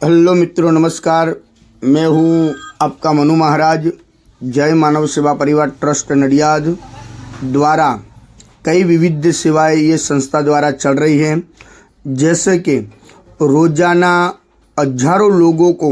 Hello मित्रों, नमस्कार। मैं हूं आपका मनु महाराज। जय मानव सेवा परिवार ट्रस्ट नडियाद द्वारा कई विविध सेवाएं ये संस्था द्वारा चल रही हैं, जैसे कि रोज़ाना हजारों लोगों को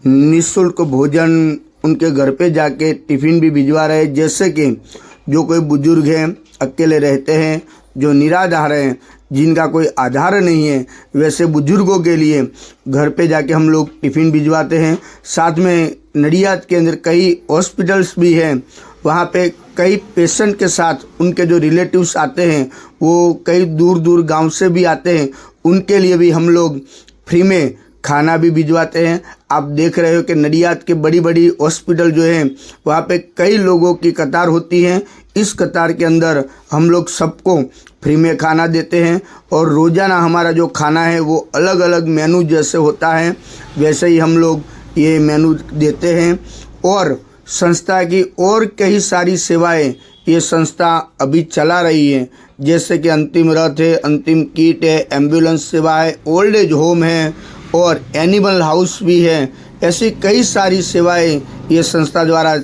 निःशुल्क भोजन उनके घर पे जाके टिफ़िन भी भिजवा रहे हैं। जैसे कि जो कोई बुजुर्ग हैं, अकेले रहते हैं, जो निराधार हैं, जिनका कोई आधार नहीं है, वैसे बुजुर्गों के लिए घर पे जाके हम लोग टिफ़िन भिजवाते हैं। साथ में नडियाद के अंदर कई हॉस्पिटल्स भी हैं, वहाँ पे कई पेशेंट के साथ उनके जो रिलेटिव्स आते हैं, वो कई दूर दूर गांव से भी आते हैं, उनके लिए भी हम लोग फ्री में खाना भी भिजवाते हैं। आप देख रहे हो कि नडियाद के बड़ी बड़ी हॉस्पिटल जो है, वहाँ पे कई लोगों की कतार होती है। इस कतार के अंदर हम लोग सबको फ्री में खाना देते हैं और रोज़ाना हमारा जो खाना है वो अलग अलग मेनू जैसे होता है, वैसे ही हम लोग ये मेनू देते हैं। और संस्था की और कई सारी सेवाएं ये संस्था अभी चला रही है, जैसे कि अंतिम रथ है, अंतिम किट है, एम्बुलेंस सेवा है, ओल्ड एज होम है और एनिमल हाउस भी है। ऐसी कई सारी सेवाएं ये संस्था द्वारा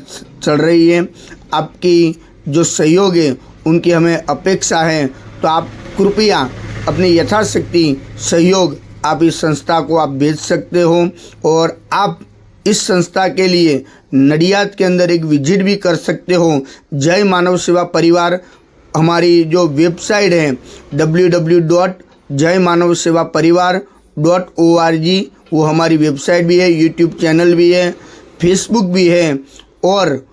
चल रही है। आपकी जो सहयोग है उनकी हमें अपेक्षा है, तो आप कृपया अपनी यथाशक्ति सहयोग आप इस संस्था को आप भेज सकते हो। और आप इस संस्था के लिए नडियाद के अंदर एक विजिट भी कर सकते हो। जय मानव सेवा परिवार हमारी जो वेबसाइट है www.jaymanavsevaparivar.org, वो हमारी वेबसाइट भी है, यूट्यूब चैनल भी है, फेसबुक भी है और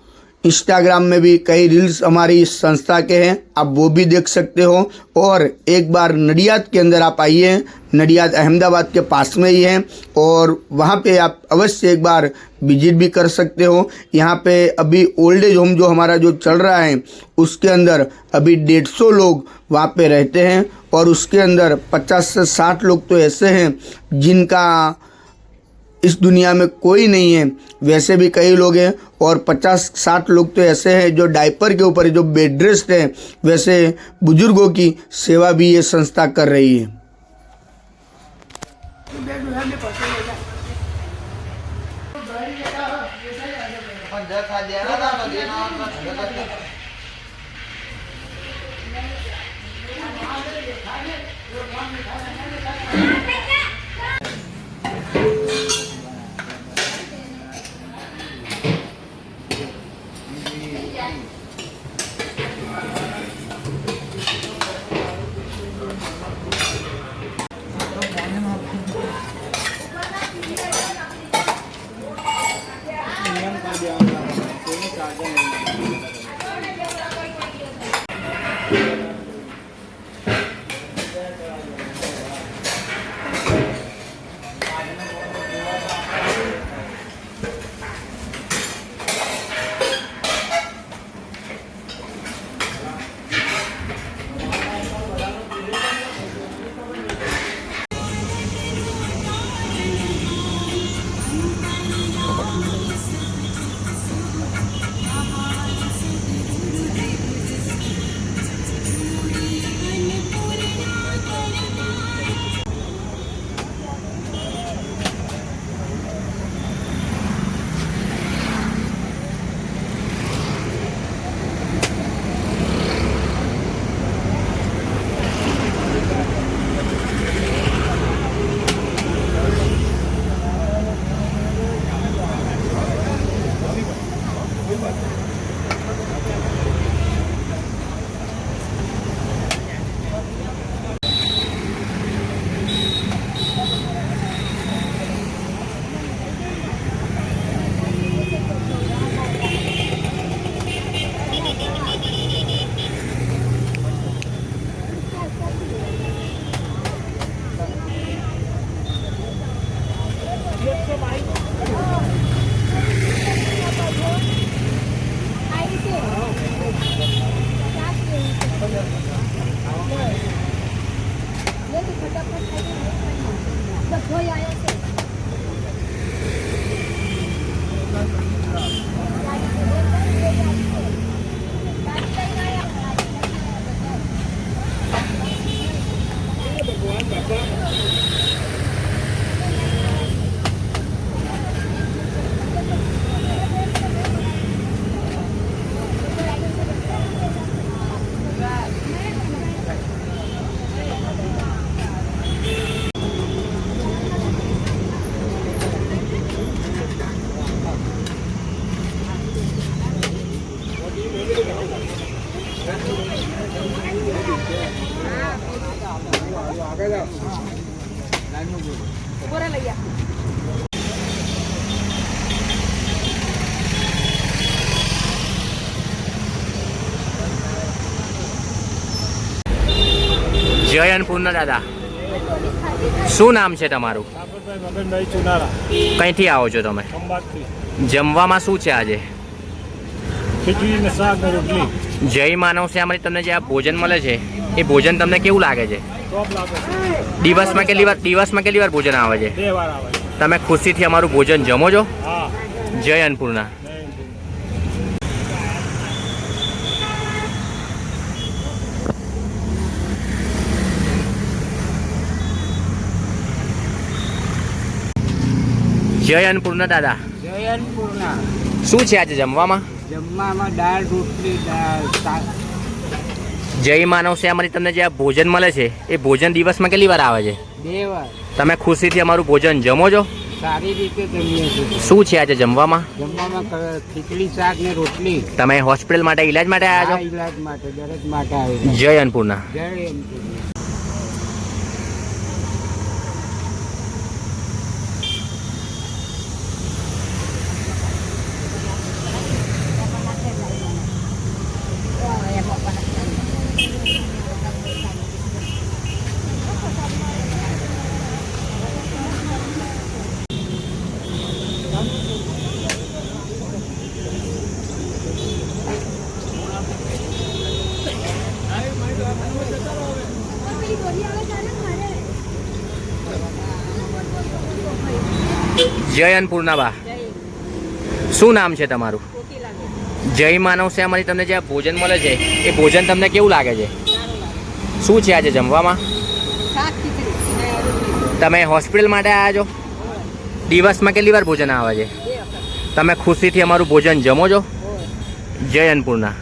इंस्टाग्राम में भी कई रील्स हमारी इस संस्था के हैं, आप वो भी देख सकते हो। और एक बार नडियाद के अंदर आप आइए, नडियाद अहमदाबाद के पास में ही है और वहाँ पे आप अवश्य एक बार विजिट भी कर सकते हो। यहाँ पे अभी ओल्ड एज होम जो हमारा जो चल रहा है, उसके अंदर अभी 150 लोग वहाँ पे रहते हैं और उसके अंदर 50 से 60 लोग तो ऐसे हैं जिनका इस दुनिया में कोई नहीं है, वैसे भी कई लोग हैं। और 50-60 लोग तो ऐसे हैं जो डायपर के ऊपर जो बेड रेस्ट है, वैसे बुजुर्गों की सेवा भी ये संस्था कर रही है। જય અન્નપૂર્ણા દાદા. શું નામ છે તમારું? કઈથી આવો છો તમે? જમવામાં શું છે આજે? જય માનવ સેવામાંથી તમને જે આ ભોજન મળે છે એ ભોજન તમને કેવું લાગે છે? દિવસમાં કેટલી વાર ભોજન આવે છે? તમે ખુશીથી અમારું ભોજન જમો છો? જય અન્નપૂર્ણા. જય અન્નપૂર્ણા દાદા. જય અન્નપૂર્ણા. શું છે આજે જમવામાં? જમવામાં દાળ રોટલી શાક. જય માનવ સેવામાંથી તમને જે આ ભોજન મળે છે એ ભોજન દિવસમાં કેટલી વાર આવે છે? 2 વાર. તમે ખુશીથી અમારું ભોજન જમો છો? સારી રીતે જમીએ છીએ. શું છે આજે જમવામાં? જમવામાં ખીચડી શાક ને રોટલી. તમે હોસ્પિટલ માટે ઈલાજ માટે આવ્યા છો? ઈલાજ માટે દરેક માટે આવ્યા. જય અન્નપૂર્ણા. જય અન્નપૂર્ણા. જય અન્નપૂર્ણા બા. શું નામ છે તમારું? જય માનવ સેવામાંથી તમને જે આ ભોજન મળે છે એ ભોજન તમને કેવું લાગે છે? શું છે આજે જમવામાં? તમે હોસ્પિટલ માટે આવ્યા છો? દિવસમાં કેટલી વાર ભોજન આવે છે? તમે ખુશીથી અમારું ભોજન જમો છો? જય અન્નપૂર્ણા.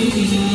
Thank you.